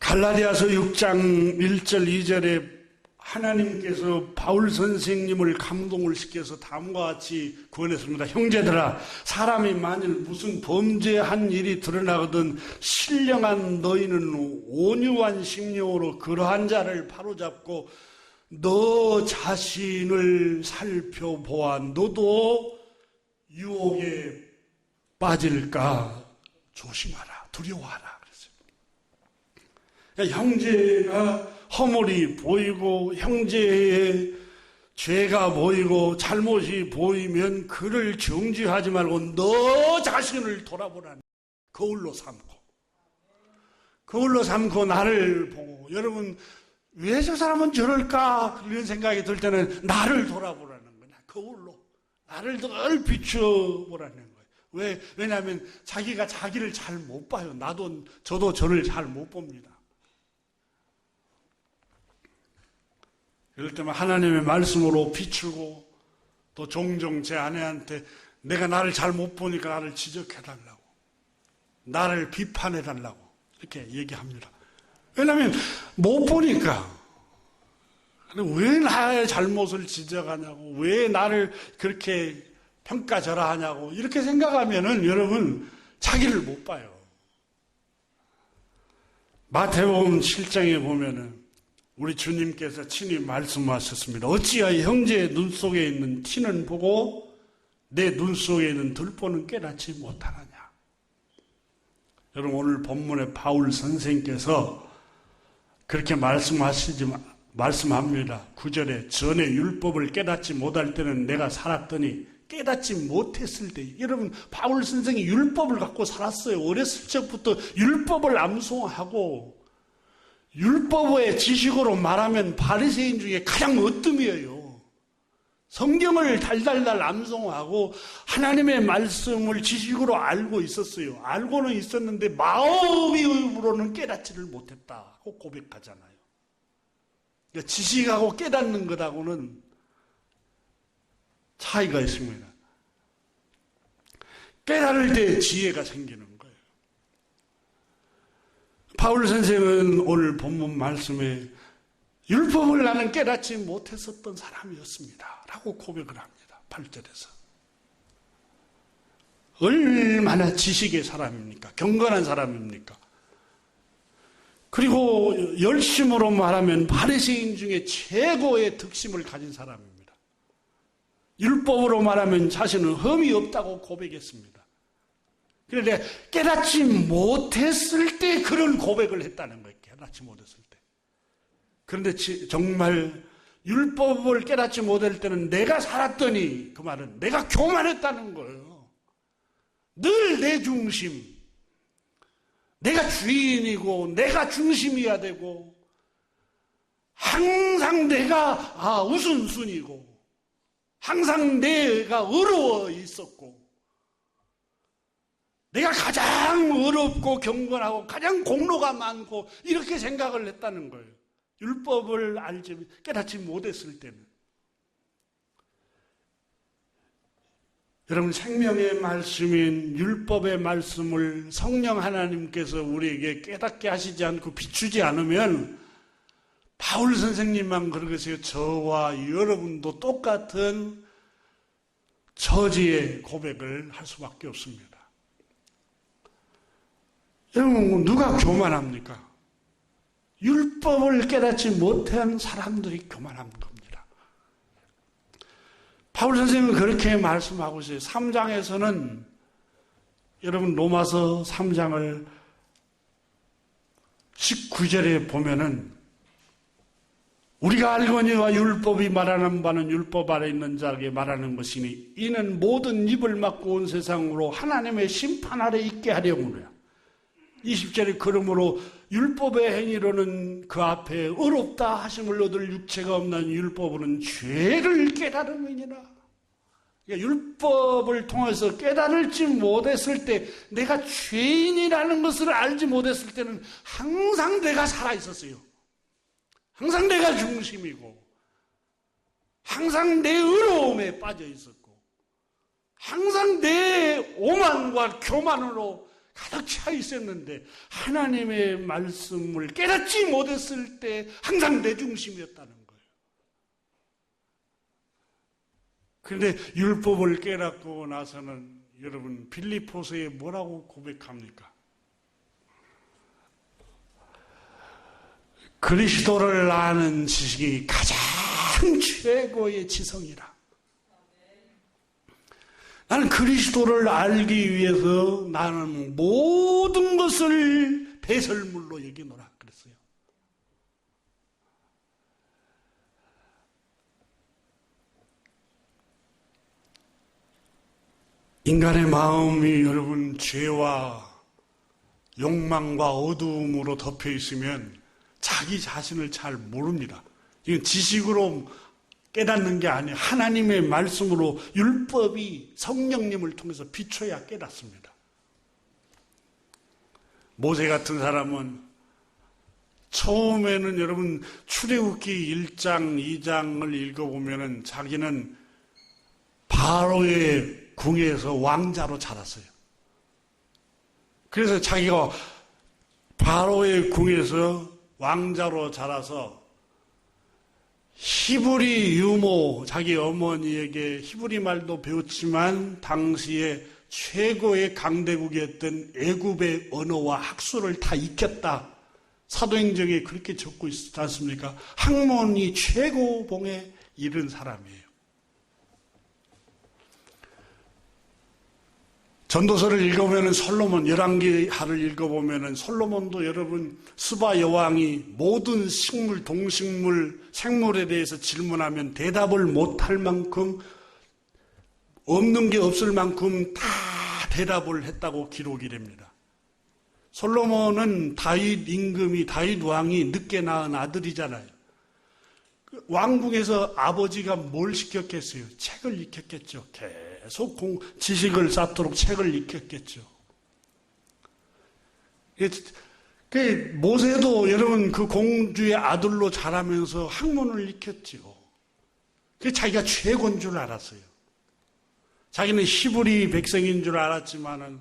갈라디아서 6장 1절 2절에 하나님께서 바울 선생님을 감동을 시켜서 다음과 같이 구원했습니다. 형제들아, 사람이 만일 무슨 범죄한 일이 드러나거든 신령한 너희는 온유한 심령으로 그러한 자를 바로잡고 너 자신을 살펴보아 너도 유혹에 빠질까 조심하라, 두려워하라 그랬어요. 그러니까 형제가 허물이 보이고 형제의 죄가 보이고 잘못이 보이면 그를 정죄하지 말고 너 자신을 돌아보라는 거울로 삼고 나를 보고, 여러분 왜 저 사람은 저럴까 이런 생각이 들 때는 나를 돌아보라는 거냐. 거울로 나를 늘 비춰보라는 거예요. 왜냐하면 자기가 자기를 잘 못 봐요. 저도 저를 잘 못 봅니다. 이럴 때만 하나님의 말씀으로 비추고, 또 종종 제 아내한테 내가 나를 잘 못 보니까 나를 지적해달라고, 나를 비판해달라고 이렇게 얘기합니다. 왜냐하면 못 보니까. 왜 나의 잘못을 지적하냐고, 왜 나를 그렇게 평가절하하냐고 이렇게 생각하면은 여러분 자기를 못 봐요. 마태복음 7장에 보면은 우리 주님께서 친히 말씀하셨습니다. 어찌하여 형제의 눈 속에 있는 티는 보고 내 눈 속에 있는 들보는 깨닫지 못하느냐. 여러분 오늘 본문에 바울 선생님께서 그렇게 말씀합니다. 9절에 전에 율법을 깨닫지 못할 때는 내가 살았더니 깨닫지 못했을 때, 여러분 바울 선생이 율법을 갖고 살았어요. 어렸을 적부터 율법을 암송하고, 율법의 지식으로 말하면 바리새인 중에 가장 으뜸이에요. 성경을 달달달 암송하고 하나님의 말씀을 지식으로 알고 있었어요. 알고는 있었는데 마음으로는 깨닫지를 못했다고 고백하잖아요. 그러니까 지식하고 깨닫는 것하고는 차이가 있습니다. 깨달을 때 지혜가 생기는 거예요. 바울 선생은 오늘 본문 말씀에 율법을 나는 깨닫지 못했었던 사람이었습니다 라고 고백을 합니다. 8절에서. 얼마나 지식의 사람입니까? 경건한 사람입니까? 그리고 열심으로 말하면 바리새인 중에 최고의 득심을 가진 사람입니다. 율법으로 말하면 자신은 흠이 없다고 고백했습니다. 그런데 깨닫지 못했을 때 그런 고백을 했다는 거예요. 깨닫지 못했을 때. 그런데 정말 율법을 깨닫지 못할 때는 내가 살았더니 그 말은 내가 교만했다는 거예요. 늘 내 중심, 내가 주인이고 내가 중심이어야 되고 항상 내가 우선순위고 항상 내가 어려워 있었고 내가 가장 어렵고 경건하고 가장 공로가 많고 이렇게 생각을 했다는 거예요. 율법을 깨닫지 못했을 때는. 여러분, 생명의 말씀인 율법의 말씀을 성령 하나님께서 우리에게 깨닫게 하시지 않고 비추지 않으면 바울 선생님만 그러겠어요. 저와 여러분도 똑같은 저지의 고백을 할 수밖에 없습니다. 여러분, 누가 교만합니까? 율법을 깨닫지 못한 사람들이 교만한 겁니다. 바울 선생님은 그렇게 말씀하고 있어요. 3장에서는 여러분 로마서 3장을 19절에 보면은 우리가 알거니와 율법이 말하는 바는 율법 아래 있는 자에게 말하는 것이니 이는 모든 입을 막고 온 세상으로 하나님의 심판 아래 있게 하려고요. 20절에 그러므로 율법의 행위로는 그 앞에 의롭다 하심을 얻을 육체가 없는 율법으로는 죄를 깨달음이니라. 그러니까 율법을 통해서 깨달을지 못했을 때 내가 죄인이라는 것을 알지 못했을 때는 항상 내가 살아있었어요. 항상 내가 중심이고 항상 내 어려움에 빠져 있었고 항상 내 오만과 교만으로 가득 차 있었는데 하나님의 말씀을 깨닫지 못했을 때 항상 내 중심이었다는 거예요. 그런데 율법을 깨닫고 나서는 여러분 빌립보서에 뭐라고 고백합니까? 그리스도를 아는 지식이 가장 최고의 지성이라. 나는 그리스도를 알기 위해서 나는 모든 것을 배설물로 여기노라 그랬어요. 인간의 마음이 여러분 죄와 욕망과 어두움으로 덮여 있으면 자기 자신을 잘 모릅니다. 이건 지식으로 깨닫는 게 아니에요. 하나님의 말씀으로 율법이 성령님을 통해서 비춰야 깨닫습니다. 모세 같은 사람은 처음에는 여러분 출애굽기 1장, 2장을 읽어보면은 자기는 바로의 궁에서 왕자로 자랐어요. 그래서 자기가 바로의 궁에서 왕자로 자라서 히브리 유모, 자기 어머니에게 히브리 말도 배웠지만 당시에 최고의 강대국이었던 애굽의 언어와 학술을 다 익혔다. 사도행전에 그렇게 적고 있지 않습니까? 학문이 최고봉에 이른 사람이에요. 전도서를 읽어보면 솔로몬, 열왕기하를 읽어보면 솔로몬도 여러분 스바 여왕이 모든 식물, 동식물, 생물에 대해서 질문하면 대답을 못할 만큼 없는 게 없을 만큼 다 대답을 했다고 기록이 됩니다. 솔로몬은 다윗 임금이 다윗 왕이 늦게 낳은 아들이잖아요. 왕궁에서 아버지가 뭘 시켰겠어요? 책을 익혔겠죠. 계속 지식을 쌓도록 책을 익혔겠죠. 모세도 여러분 그 공주의 아들로 자라면서 학문을 익혔죠. 자기가 최고인 줄 알았어요. 자기는 히브리 백성인 줄 알았지만은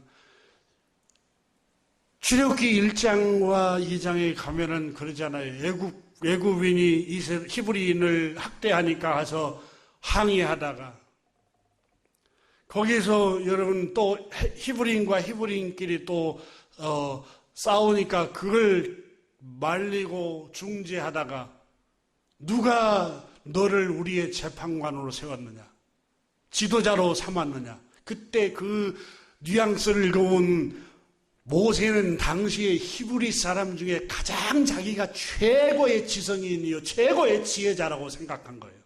출애굽기 1장과 2장에 가면은 그러잖아요. 외국인이 히브리인을 학대하니까 가서 항의하다가 거기서 여러분 또 히브리인과 히브리인끼리 또 싸우니까 그걸 말리고 중재하다가 누가 너를 우리의 재판관으로 세웠느냐, 지도자로 삼았느냐. 그때 그 뉘앙스를 읽어본 모세는 당시의 히브리 사람 중에 가장 자기가 최고의 지성인이요 최고의 지혜자라고 생각한 거예요.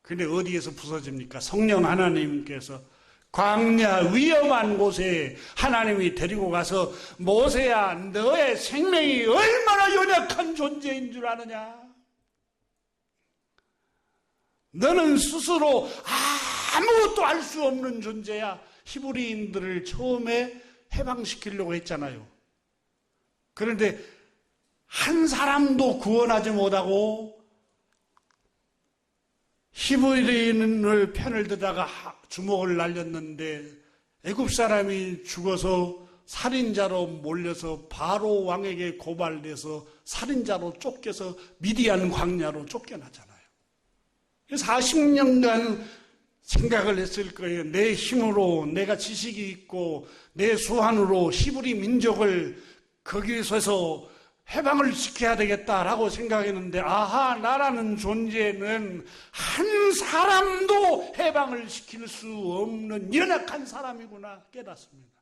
근데 어디에서 부서집니까? 성령 하나님께서 광야 위험한 곳에 하나님이 데리고 가서 모세야, 너의 생명이 얼마나 연약한 존재인 줄 아느냐? 너는 스스로 아무것도 알 수 없는 존재야. 히브리인들을 처음에 해방시키려고 했잖아요. 그런데 한 사람도 구원하지 못하고 히브리인을 편을 들다가 주먹을 날렸는데 애굽 사람이 죽어서 살인자로 몰려서 바로 왕에게 고발돼서 살인자로 쫓겨서 미디안 광야로 쫓겨나잖아요. 40년간 생각을 했을 거예요. 내 힘으로, 내가 지식이 있고 내 수완으로 히브리 민족을 거기서서 해방을 시켜야 되겠다라고 생각했는데, 아하, 나라는 존재는 한 사람도 해방을 시킬 수 없는 연약한 사람이구나 깨닫습니다.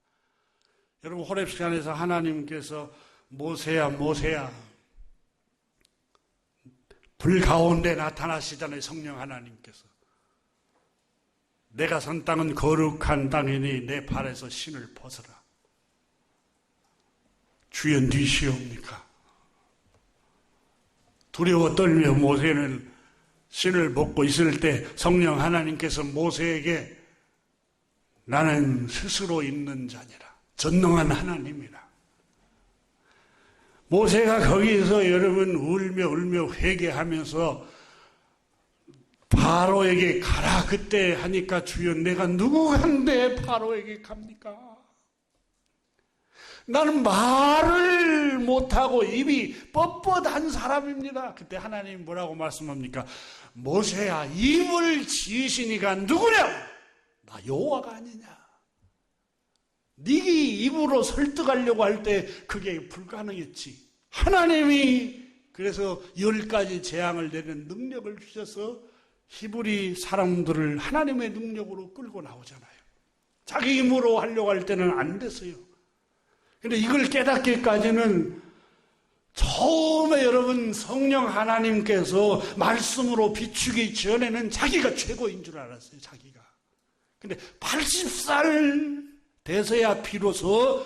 여러분, 호렙 시간에서 하나님께서 모세야, 모세야, 불 가운데 나타나시잖아요. 성령 하나님께서. 내가 선 땅은 거룩한 땅이니 내 발에서 신을 벗어라. 주여 니시옵니까? 두려워 떨며 모세는 신을 벗고 있을 때 성령 하나님께서 모세에게 나는 스스로 있는 자니라. 전능한 하나님이라. 모세가 거기서 여러분 울며 회개하면서 바로에게 가라 그때 하니까 주여 내가 누구한테 바로에게 갑니까? 나는 말을 못하고 입이 뻣뻣한 사람입니다. 그때 하나님 뭐라고 말씀합니까? 모세야, 입을 지으시니까 누구냐? 나 여호와가 아니냐? 네가 입으로 설득하려고 할 때 그게 불가능했지. 하나님이 그래서 10가지 재앙을 내는 능력을 주셔서 히브리 사람들을 하나님의 능력으로 끌고 나오잖아요. 자기 힘으로 하려고 할 때는 안 됐어요. 근데 이걸 깨닫기까지는 처음에 여러분 성령 하나님께서 말씀으로 비추기 전에는 자기가 최고인 줄 알았어요. 자기가. 근데 80살 돼서야 비로소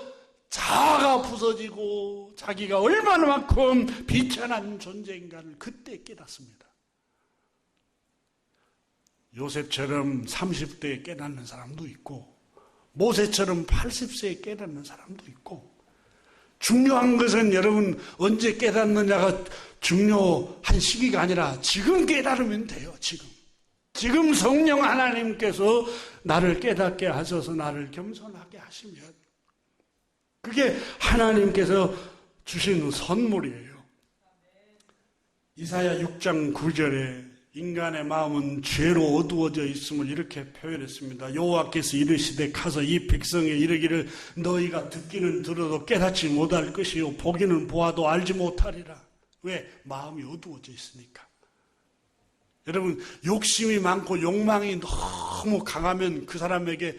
자아가 부서지고 자기가 얼마나만큼 비천한 존재인가를 그때 깨닫습니다. 요셉처럼 30대에 깨닫는 사람도 있고 모세처럼 80세에 깨닫는 사람도 있고, 중요한 것은 여러분 언제 깨닫느냐가 중요한 시기가 아니라 지금 깨달으면 돼요. 지금 성령 하나님께서 나를 깨닫게 하셔서 나를 겸손하게 하시면 그게 하나님께서 주신 선물이에요. 이사야 6장 9절에 인간의 마음은 죄로 어두워져 있음을 이렇게 표현했습니다. 여호와께서 이르시되 가서 이 백성에 이르기를 너희가 듣기는 들어도 깨닫지 못할 것이요 보기는 보아도 알지 못하리라. 왜? 마음이 어두워져 있으니까. 여러분, 욕심이 많고 욕망이 너무 강하면 그 사람에게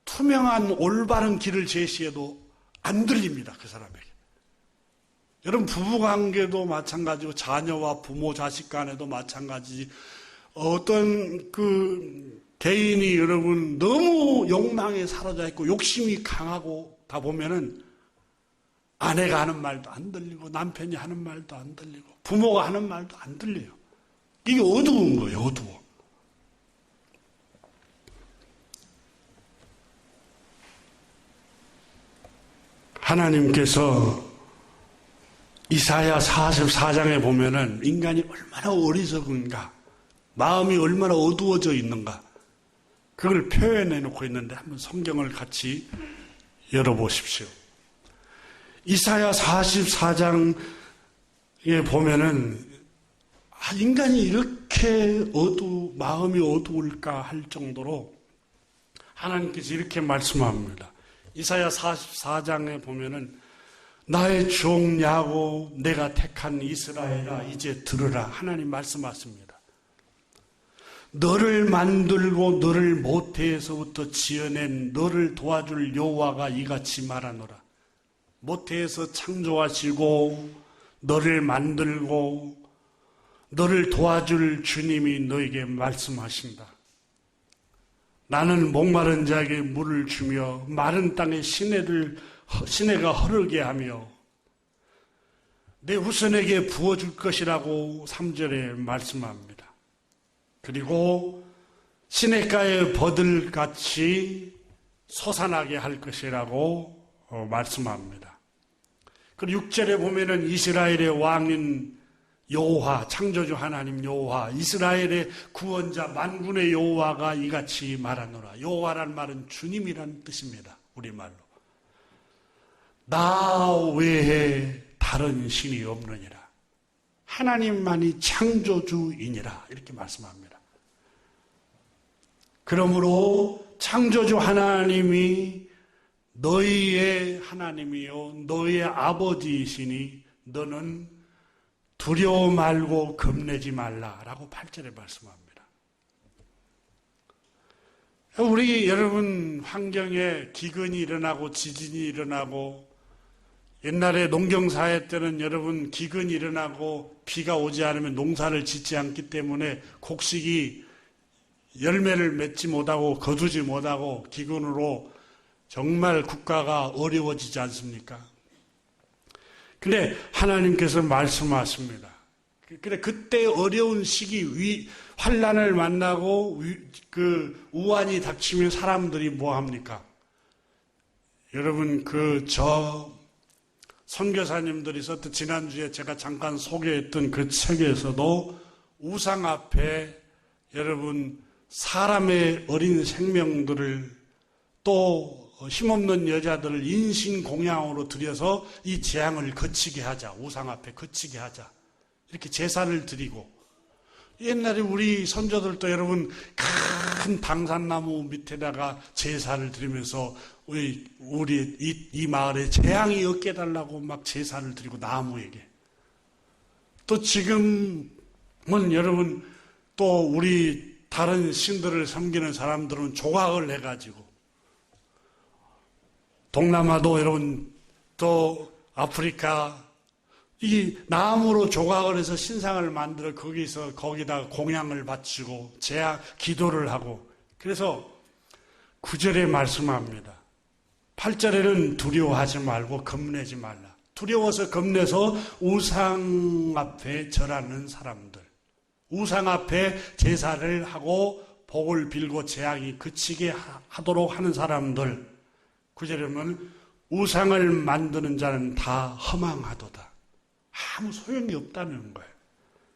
투명한 올바른 길을 제시해도 안 들립니다. 그 사람에게. 여러분, 부부관계도 마찬가지고 자녀와 부모 자식 간에도 마찬가지지. 어떤 개인이 여러분 너무 욕망에 사로잡혀 있고 욕심이 강하고 다 보면은 아내가 하는 말도 안 들리고 남편이 하는 말도 안 들리고 부모가 하는 말도 안 들려요. 이게 어두운 거예요. 어두워. 하나님께서 이사야 44장에 보면은 인간이 얼마나 어리석은가, 마음이 얼마나 어두워져 있는가, 그걸 표현해 놓고 있는데 한번 성경을 같이 열어보십시오. 이사야 44장에 보면은 인간이 이렇게 마음이 어두울까 할 정도로 하나님께서 이렇게 말씀합니다. 이사야 44장에 보면은 나의 종 야곱 내가 택한 이스라엘아 이제 들으라. 하나님 말씀하십니다. 너를 만들고 너를 모태에서부터 지어낸 너를 도와줄 여호와가 이같이 말하노라. 모태에서 창조하시고 너를 만들고 너를 도와줄 주님이 너에게 말씀하신다. 나는 목마른 자에게 물을 주며 마른 땅에 시내가 흐르게 하며 내 후손에게 부어줄 것이라고 3절에 말씀합니다. 그리고 시냇가의 버들같이 솟아나게 할 것이라고 말씀합니다. 그리고 6절에 보면은 이스라엘의 왕인 여호와, 창조주 하나님 여호와, 이스라엘의 구원자 만군의 여호와가 이같이 말하노라. 여호와란 말은 주님이란 뜻입니다. 우리말로. 나 외에 다른 신이 없느니라. 하나님만이 창조주이니라. 이렇게 말씀합니다. 그러므로 창조주 하나님이 너희의 하나님이요 너희의 아버지이시니 너는 두려워 말고 겁내지 말라라고 8절에 말씀합니다. 우리 여러분 환경에 기근이 일어나고 지진이 일어나고 옛날에 농경사회 때는 여러분 기근이 일어나고 비가 오지 않으면 농사를 짓지 않기 때문에 곡식이 열매를 맺지 못하고 거두지 못하고 기근으로 정말 국가가 어려워지지 않습니까? 근데 하나님께서 말씀하십니다. 그래 그때 어려운 시기 환난을 만나고 우환이 닥치면 사람들이 뭐 합니까? 여러분 선교사님들이 있었던 지난주에 제가 잠깐 소개했던 그 책에서도 우상 앞에 여러분 사람의 어린 생명들을 또 힘없는 여자들을 인신공양으로 들여서 이 재앙을 거치게 하자. 우상 앞에 거치게 하자. 이렇게 제사를 드리고 옛날에 우리 선조들도 여러분 큰 당산나무 밑에다가 제사를 드리면서 우리 이 마을에 재앙이 없게 해달라고 막 제사를 드리고 나무에게 또 지금은 여러분 또 우리 다른 신들을 섬기는 사람들은 조각을 해가지고 동남아도 여러분 또 아프리카 이 나무로 조각을 해서 신상을 만들어 거기다가 공양을 바치고 기도를 하고 그래서 9절에 말씀합니다. 8절에는 두려워하지 말고 겁내지 말라. 두려워서 겁내서 우상 앞에 절하는 사람들, 우상 앞에 제사를 하고 복을 빌고 재앙이 그치게 하도록 하는 사람들. 9절에 보면 우상을 만드는 자는 다 허망하도다. 아무 소용이 없다는 거예요.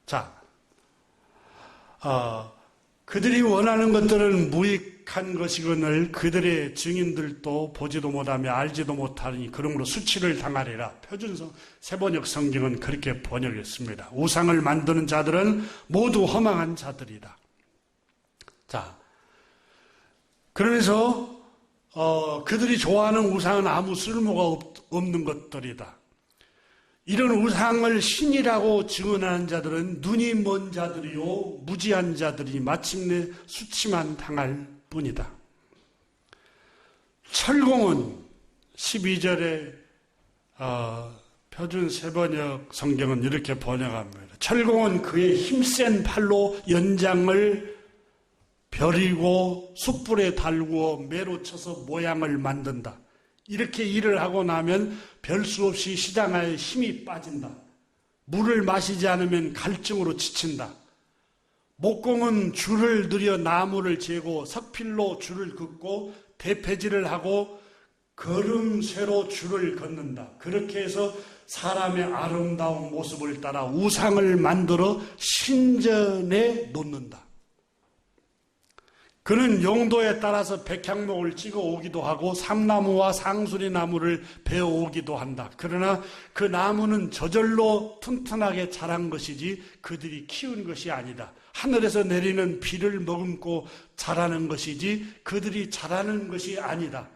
자, 그들이 원하는 것들은 무익한 것이거늘 그들의 증인들도 보지도 못하며 알지도 못하니 그러므로 수치를 당하리라. 표준성 세번역 성경은 그렇게 번역했습니다. 우상을 만드는 자들은 모두 허망한 자들이다. 자, 그러면서 그들이 좋아하는 우상은 아무 쓸모가 없는 것들이다. 이런 우상을 신이라고 증언하는 자들은 눈이 먼 자들이요 무지한 자들이 마침내 수치만 당할 뿐이다. 철공은 12절에 표준 세번역 성경은 이렇게 번역합니다. 철공은 그의 힘센 팔로 연장을 벼리고 숯불에 달구어 매로 쳐서 모양을 만든다. 이렇게 일을 하고 나면 별 수 없이 시장에 힘이 빠진다. 물을 마시지 않으면 갈증으로 지친다. 목공은 줄을 들여 나무를 재고 석필로 줄을 긋고 대패질을 하고 걸음쇠로 줄을 걷는다. 그렇게 해서 사람의 아름다운 모습을 따라 우상을 만들어 신전에 놓는다. 그는 용도에 따라서 백향목을 찍어 오기도 하고 삼나무와 상수리 나무를 베어 오기도 한다. 그러나 그 나무는 저절로 튼튼하게 자란 것이지 그들이 키운 것이 아니다. 하늘에서 내리는 비를 머금고 자라는 것이지 그들이 자라는 것이 아니다.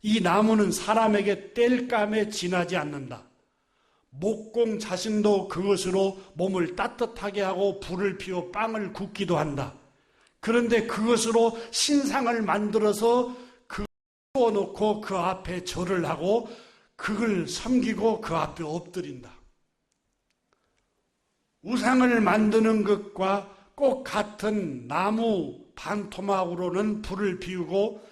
이 나무는 사람에게 땔감에 지나지 않는다. 목공 자신도 그것으로 몸을 따뜻하게 하고 불을 피워 빵을 굽기도 한다. 그런데 그것으로 신상을 만들어서 그걸 세워놓고 그 앞에 절을 하고 그걸 섬기고 그 앞에 엎드린다. 우상을 만드는 것과 꼭 같은 나무 반토막으로는 불을 피우고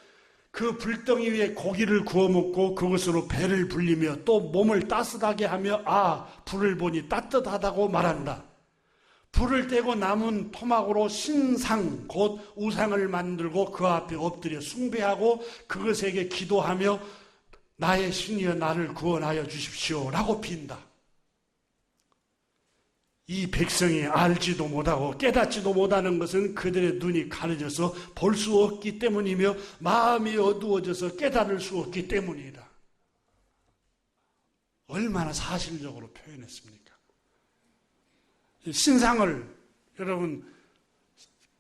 그 불덩이 위에 고기를 구워 먹고 그것으로 배를 불리며 또 몸을 따뜻하게 하며 불을 보니 따뜻하다고 말한다. 불을 떼고 남은 토막으로 신상 곧 우상을 만들고 그 앞에 엎드려 숭배하고 그것에게 기도하며 나의 신이여 나를 구원하여 주십시오 라고 빈다. 이 백성이 알지도 못하고 깨닫지도 못하는 것은 그들의 눈이 가려져서 볼 수 없기 때문이며 마음이 어두워져서 깨달을 수 없기 때문이다. 얼마나 사실적으로 표현했습니까? 신상을 여러분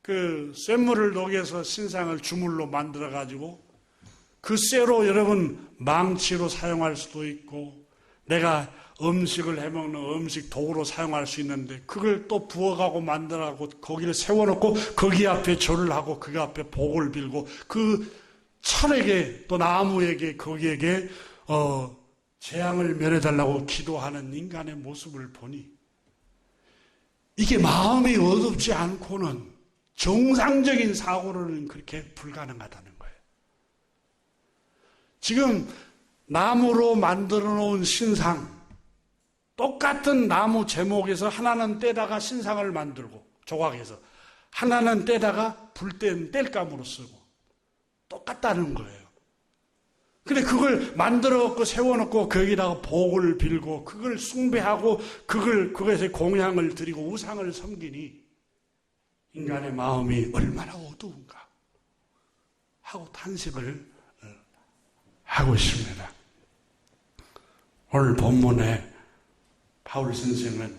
그 쇳물을 녹여서 신상을 주물로 만들어 가지고 그 쇠로 여러분 망치로 사용할 수도 있고 내가 음식을 해먹는 음식 도구로 사용할 수 있는데 그걸 또 부어가고 만들어가고 거기를 세워놓고 거기 앞에 절을 하고 그 앞에 복을 빌고 그 철에게 또 나무에게 거기에게 재앙을 면해달라고 기도하는 인간의 모습을 보니 이게 마음이 어둡지 않고는 정상적인 사고로는 그렇게 불가능하다는 거예요. 지금 나무로 만들어 놓은 신상 똑같은 나무 제목에서 하나는 떼다가 신상을 만들고 조각에서 하나는 떼다가 불 뗄 감으로 쓰고 똑같다는 거예요. 근데 그걸 만들어 놓고 세워놓고 거기다가 복을 빌고 그걸 숭배하고 그것에 공양을 드리고 우상을 섬기니 인간의 마음이 얼마나 어두운가 하고 탄식을 하고 있습니다. 오늘 본문에 바울 선생은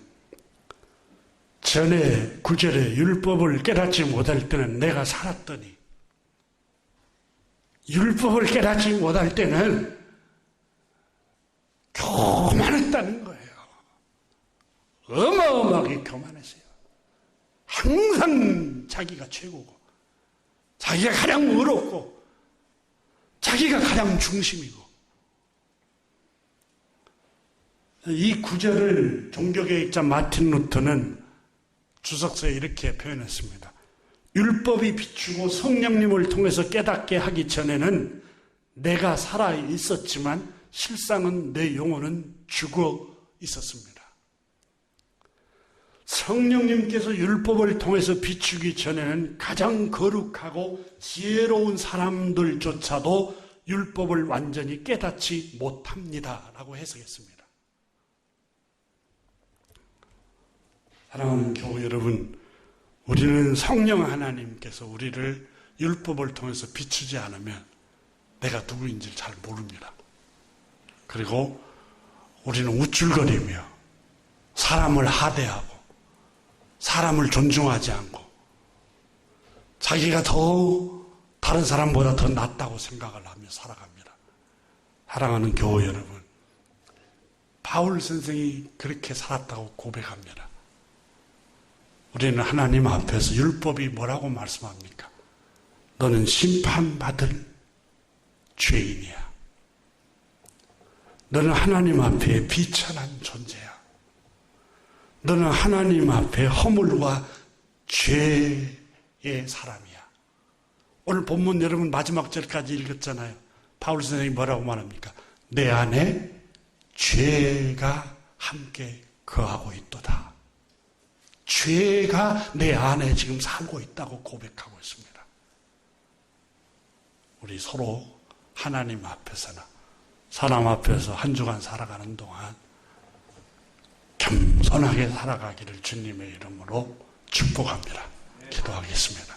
전에 구절에 율법을 깨닫지 못할 때는 내가 살았더니 율법을 깨닫지 못할 때는 교만했다는 거예요. 어마어마하게 교만했어요. 항상 자기가 최고고 자기가 가장 의롭고 자기가 가장 중심이고 이 구절을 종교개혁자 마틴 루터는 주석서에 이렇게 표현했습니다. 율법이 비추고 성령님을 통해서 깨닫게 하기 전에는 내가 살아 있었지만 실상은 내 영혼은 죽어 있었습니다. 성령님께서 율법을 통해서 비추기 전에는 가장 거룩하고 지혜로운 사람들조차도 율법을 완전히 깨닫지 못합니다. 라고 해석했습니다. 사랑하는 교우 여러분, 우리는 성령 하나님께서 우리를 율법을 통해서 비추지 않으면 내가 누구인지 잘 모릅니다. 그리고 우리는 우쭐거리며 사람을 하대하고 사람을 존중하지 않고 자기가 더 다른 사람보다 더 낫다고 생각을 하며 살아갑니다. 사랑하는 교우 여러분, 바울 선생이 그렇게 살았다고 고백합니다. 우리는 하나님 앞에서 율법이 뭐라고 말씀합니까? 너는 심판받을 죄인이야. 너는 하나님 앞에 비천한 존재야. 너는 하나님 앞에 허물과 죄의 사람이야. 오늘 본문 여러분 마지막 절까지 읽었잖아요. 바울 선생님이 뭐라고 말합니까? 내 안에 죄가 함께 거하고 있도다. 죄가 내 안에 지금 살고 있다고 고백하고 있습니다. 우리 서로 하나님 앞에서나 사람 앞에서 한 주간 살아가는 동안 겸손하게 살아가기를 주님의 이름으로 축복합니다. 기도하겠습니다.